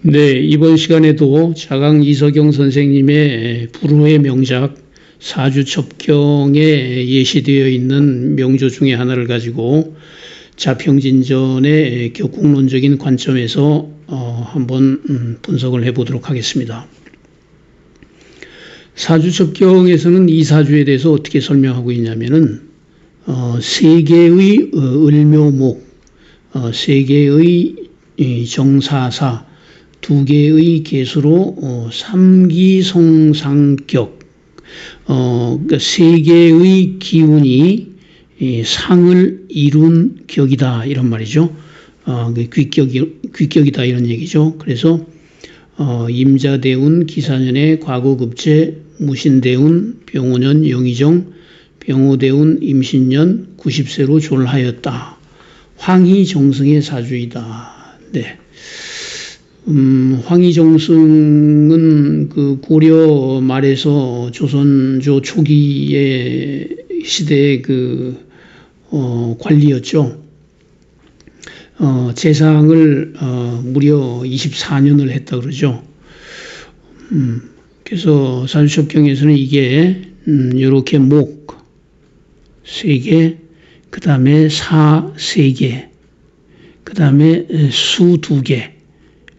네, 이번 시간에도 자강 이석영 선생님의 불후의 명작 사주첩경에 예시되어 있는 명조 중에 하나를 가지고 자평진전의 격국론적인 관점에서 한번 분석을 해보도록 하겠습니다. 사주첩경에서는 이 사주에 대해서 어떻게 설명하고 있냐면은 세 개의 을묘목, 세 개의 정사사, 두 개의 개수로 삼기성상격, 그러니까 세 개의 기운이 상을 이룬 격이다 이런 말이죠. 귀격이다 이런 얘기죠. 그래서 임자대운 기사년의 과거급제, 무신대운 병오년 영의정, 병오대운 임신년 90세로 졸하였다. 황희정승의 사주이다. 네. 황희정승은 그 고려 말에서 조선조 초기의 시대의 관리였죠. 재상을 무려 24년을 했다 그러죠. 그래서 사주첩경에서는 이게 이렇게 목 3개, 그 다음에 사 3개, 그 다음에 수 2개,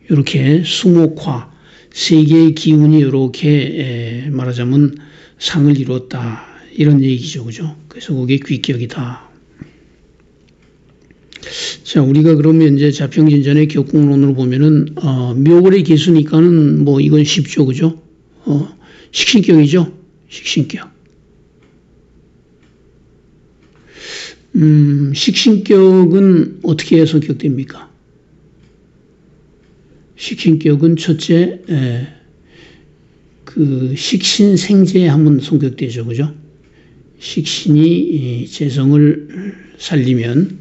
이렇게 수목화 3개의 기운이 이렇게 말하자면 상을 이뤘다 이런 얘기죠, 그죠? 그래서 그게 귀격이다. 자, 우리가 그러면 이제 자평진전의 격국론으로 보면은 묘월의 개수니까는 뭐 이건 쉽죠, 그죠? 식신격이죠, 식신격. 식신격은 어떻게 성격됩니까? 식신격은 첫째, 그 식신생재 하면 성격되죠, 그죠? 식신이 재성을 살리면,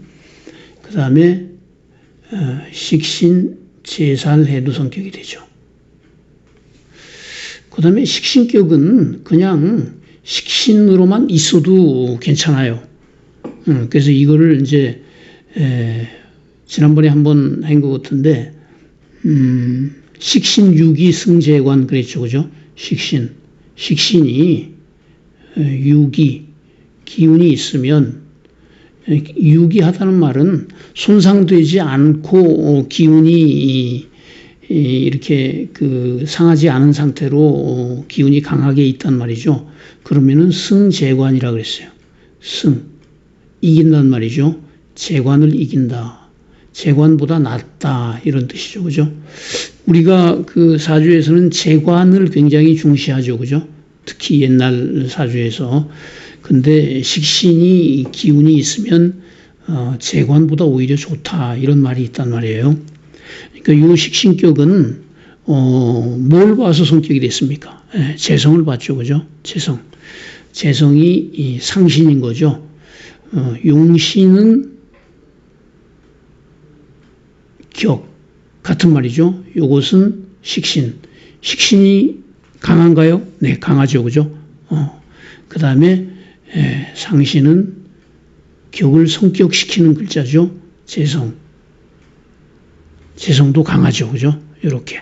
그 다음에 식신재살해도 성격이 되죠. 그 다음에 식신격은 그냥 식신으로만 있어도 괜찮아요. 그래서 이거를 이제 지난번에 한번 한 것 같은데 식신유기 승재관 그랬죠, 그죠? 식신이 유기 기운이 있으면, 유기하다는 말은 손상되지 않고 기운이 이렇게 상하지 않은 상태로 기운이 강하게 있단 말이죠. 그러면은 승재관이라 그랬어요. 이긴단 말이죠. 재관을 이긴다. 재관보다 낫다 이런 뜻이죠, 그죠? 우리가 그 사주에서는 재관을 굉장히 중시하죠, 그죠? 특히 옛날 사주에서. 근데 식신이 기운이 있으면 재관보다 오히려 좋다 이런 말이 있단 말이에요. 그러니까 이 식신격은 뭘 봐서 성격이 됐습니까? 재성을 봤죠, 그죠? 재성이 상신인 거죠. 용신은 격 같은 말이죠. 요것은 식신이 강한가요? 네, 강하죠, 그죠? 그 다음에 상신은 격을 성격시키는 글자죠. 재성도 강하죠, 그죠? 이렇게.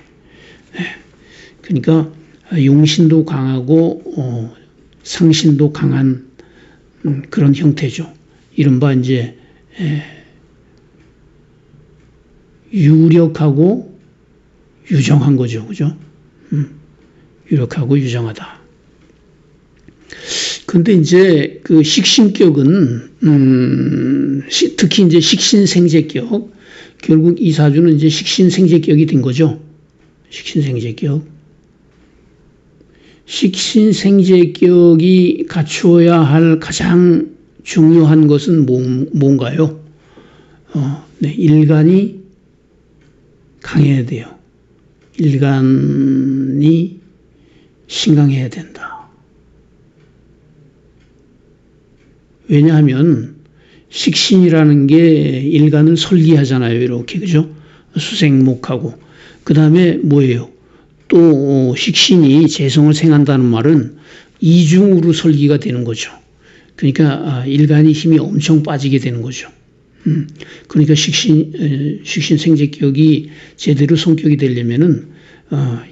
그러니까 용신도 강하고 상신도 강한 그런 형태죠. 이른바 이제 유력하고 유정한 거죠, 그죠? 유력하고 유정하다. 근데 이제 그 식신격은 특히 이제 식신생재격, 결국 이 사주는 이제 식신생재격이 된 거죠. 식신생재격. 식신생재격이 갖추어야 할 가장 중요한 것은 뭔가요? 네, 일간이 강해야 돼요. 일간이 신강해야 된다. 왜냐하면 식신이라는 게 일간을 설기하잖아요. 이렇게, 그죠? 수생목하고. 그 다음에 뭐예요? 또 식신이 재성을 생한다는 말은 이중으로 설기가 되는 거죠. 그러니까 일간이 힘이 엄청 빠지게 되는 거죠. 그러니까 식신생제격이 제대로 성격이 되려면은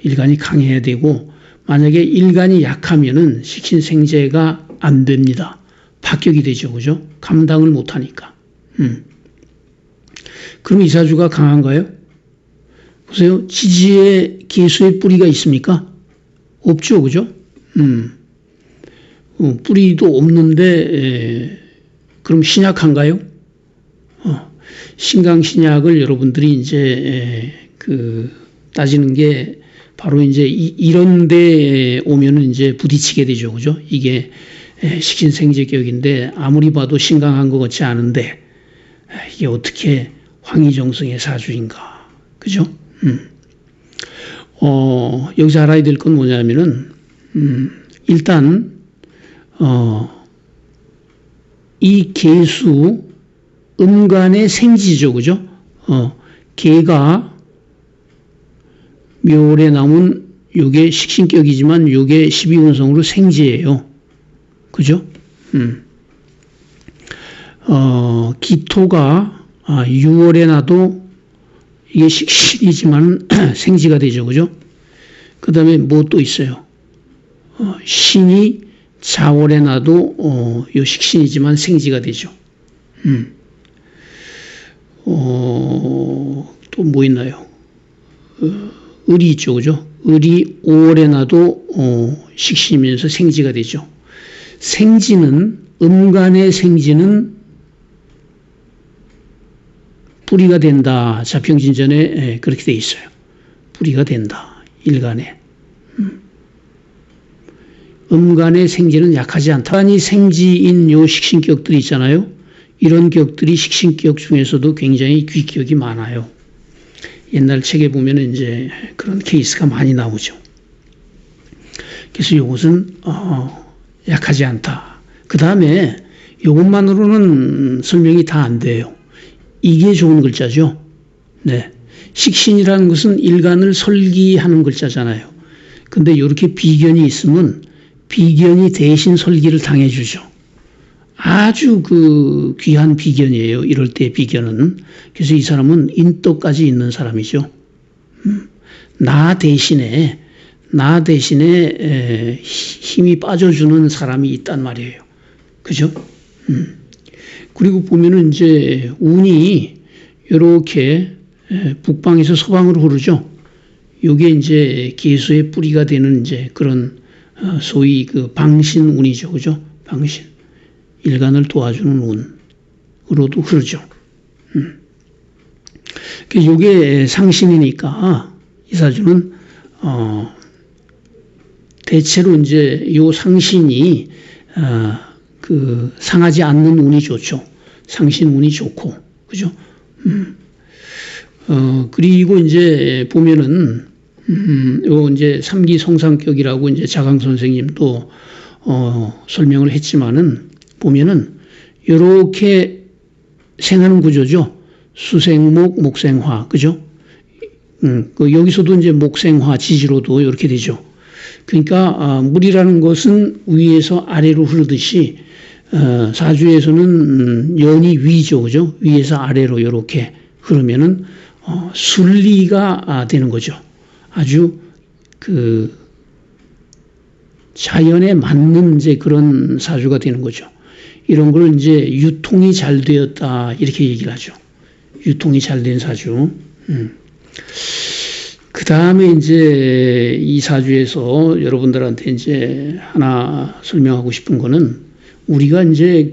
일간이 강해야 되고, 만약에 일간이 약하면은 식신생제가 안 됩니다. 파격이 되죠, 그죠? 감당을 못 하니까. 그럼 이사주가 강한가요? 보세요. 지지에 계수의 뿌리가 있습니까? 없죠, 그죠? 뿌리도 없는데, 그럼 신약한가요? 신강신약을 여러분들이 이제, 따지는 게 바로 이제 이런 데 오면은 이제 부딪히게 되죠, 그죠? 이게 식신생제격인데 아무리 봐도 신강한 것 같지 않은데, 이게 어떻게 황희정성의 사주인가, 그죠? 여기서 알아야 될 건 뭐냐면은, 일단, 이 계수, 음간의 생지죠, 그죠? 계가 묘월에 남은 요게 식신격이지만 요게 12운성으로 생지예요. 그죠? 기토가 6월에 나도 이게 식신이지만 생지가 되죠. 그죠? 그 다음에 뭐 또 있어요? 신이 자월에 나도 요 식신이지만 생지가 되죠. 또 뭐 있나요? 을이 있죠. 그죠? 을이 5월에 나도 식신이면서 생지가 되죠. 생지는, 음간의 생지는 뿌리가 된다. 자평진전에 그렇게 돼 있어요. 뿌리가 된다. 일간에. 음간의 생지는 약하지 않다. 간이 생지인 요 식신격들이 있잖아요. 이런 격들이 식신격 중에서도 굉장히 귀격이 많아요. 옛날 책에 보면 이제 그런 케이스가 많이 나오죠. 그래서 이것은 약하지 않다. 그 다음에 이것만으로는 설명이 다 안 돼요. 이게 좋은 글자죠. 네, 식신이라는 것은 일간을 설기하는 글자잖아요. 근데 이렇게 비견이 있으면 비견이 대신 설기를 당해주죠. 아주 귀한 비견이에요. 이럴 때 비견은. 그래서 이 사람은 인덕까지 있는 사람이죠. 나 대신에 힘이 빠져주는 사람이 있단 말이에요. 그죠? 그리고 보면은 이제 운이 이렇게 북방에서 서방으로 흐르죠. 요게 이제 계수의 뿌리가 되는 이제 그런 소위 방신운이죠. 그죠? 방신. 일간을 도와주는 운으로도 흐르죠. 요게 상신이니까 이 사주는 대체로 이제 요 상신이 상하지 않는 운이 좋죠. 상신 운이 좋고, 그죠? 그리고 이제 보면은 요 이제 삼기 성상격이라고 이제 자강 선생님도 설명을 했지만은 보면은 요렇게 생하는 구조죠. 수생목, 목생화, 그죠? 여기서도 이제 목생화 지지로도 이렇게 되죠. 그러니까 물이라는 것은 위에서 아래로 흐르듯이 사주에서는 연이 위죠, 그죠? 위에서 아래로 이렇게 흐르면은 순리가 되는 거죠. 아주 자연에 맞는 이제 그런 사주가 되는 거죠. 이런 걸 이제 유통이 잘 되었다 이렇게 얘기를 하죠. 유통이 잘 된 사주. 그 다음에 이제 이 사주에서 여러분들한테 이제 하나 설명하고 싶은 거는 우리가 이제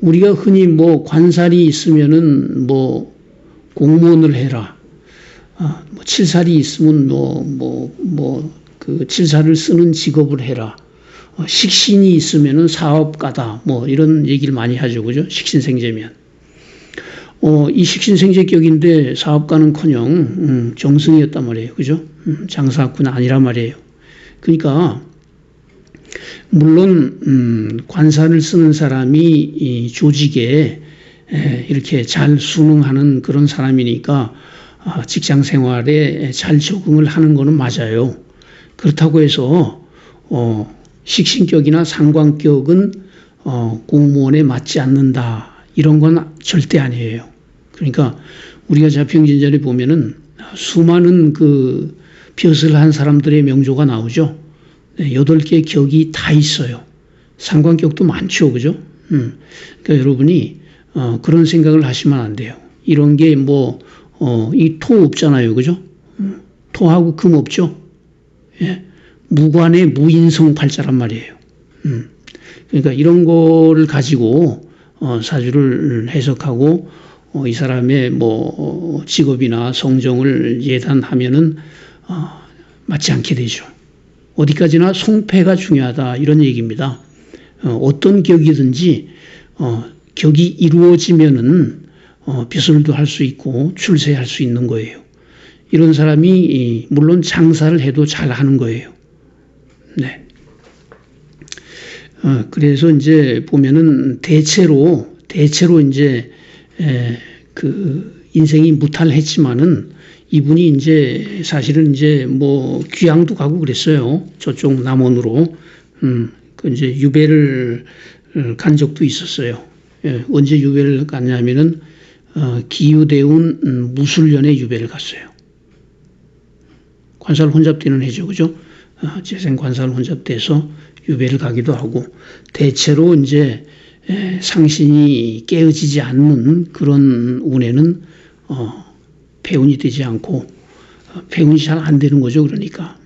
우리가 흔히 뭐 관살이 있으면은 뭐 공무원을 해라. 뭐 칠살이 있으면 칠살을 쓰는 직업을 해라. 식신이 있으면은 사업가다. 뭐 이런 얘기를 많이 하죠. 그죠? 식신생제면. 이 식신생제격인데 사업가는커녕 정승이었단 말이에요. 그죠? 장사꾼은 아니란 말이에요. 그러니까 물론 관사를 쓰는 사람이 이 조직에 이렇게 잘 순응하는 그런 사람이니까 직장 생활에 잘 적응을 하는 거는 맞아요. 그렇다고 해서 식신격이나 상관격은 공무원에 맞지 않는다. 이런 건 절대 아니에요. 그러니까 우리가 자평진전에 보면은 수많은 그 벼슬 한 사람들의 명조가 나오죠. 8개 격이 다 있어요. 상관격도 많죠. 그죠? 그러니까 여러분이 그런 생각을 하시면 안 돼요. 이런 게 이 토 없잖아요. 그죠? 토하고 금 없죠? 예. 무관의 무인성 팔자란 말이에요. 그러니까 이런 거를 가지고 사주를 해석하고 이 사람의 직업이나 성정을 예단하면은 맞지 않게 되죠. 어디까지나 송패가 중요하다 이런 얘기입니다. 어떤 격이든지 격이 이루어지면은 벼슬도 할 수 있고 출세할 수 있는 거예요. 이런 사람이 물론 장사를 해도 잘 하는 거예요. 네. 그래서 이제 보면은 대체로 이제 그 인생이 무탈했지만은 이분이 이제 사실은 이제 귀향도 가고 그랬어요. 저쪽 남원으로. 그 이제 유배를 간 적도 있었어요. 예, 언제 유배를 갔냐면은 기유대운 무술년에 유배를 갔어요. 관살 혼잡되는 해죠, 그죠? 재생 관살 혼잡돼서 유배를 가기도 하고 대체로 이제 상신이 깨어지지 않는 그런 운에는 폐운이 되지 않고 폐운이 잘 안 되는 거죠. 그러니까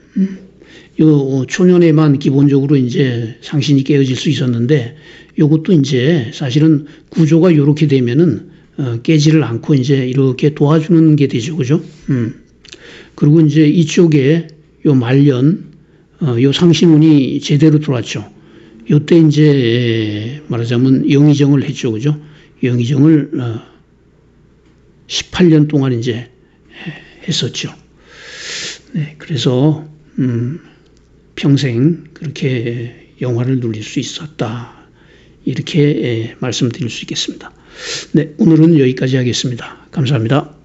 요 초년에만 기본적으로 이제 상신이 깨어질 수 있었는데 요것도 이제 사실은 구조가 이렇게 되면은 깨지를 않고 이제 이렇게 도와주는 게 되죠, 그죠? 그리고 이제 이쪽에 요 말년 요 상신운이 제대로 들어왔죠. 요때 이제 말하자면 영의정을 했죠, 그죠? 영의정을 18년 동안 이제 했었죠. 네, 그래서 평생 그렇게 영화를 누릴 수 있었다. 이렇게 말씀드릴 수 있겠습니다. 네, 오늘은 여기까지 하겠습니다. 감사합니다.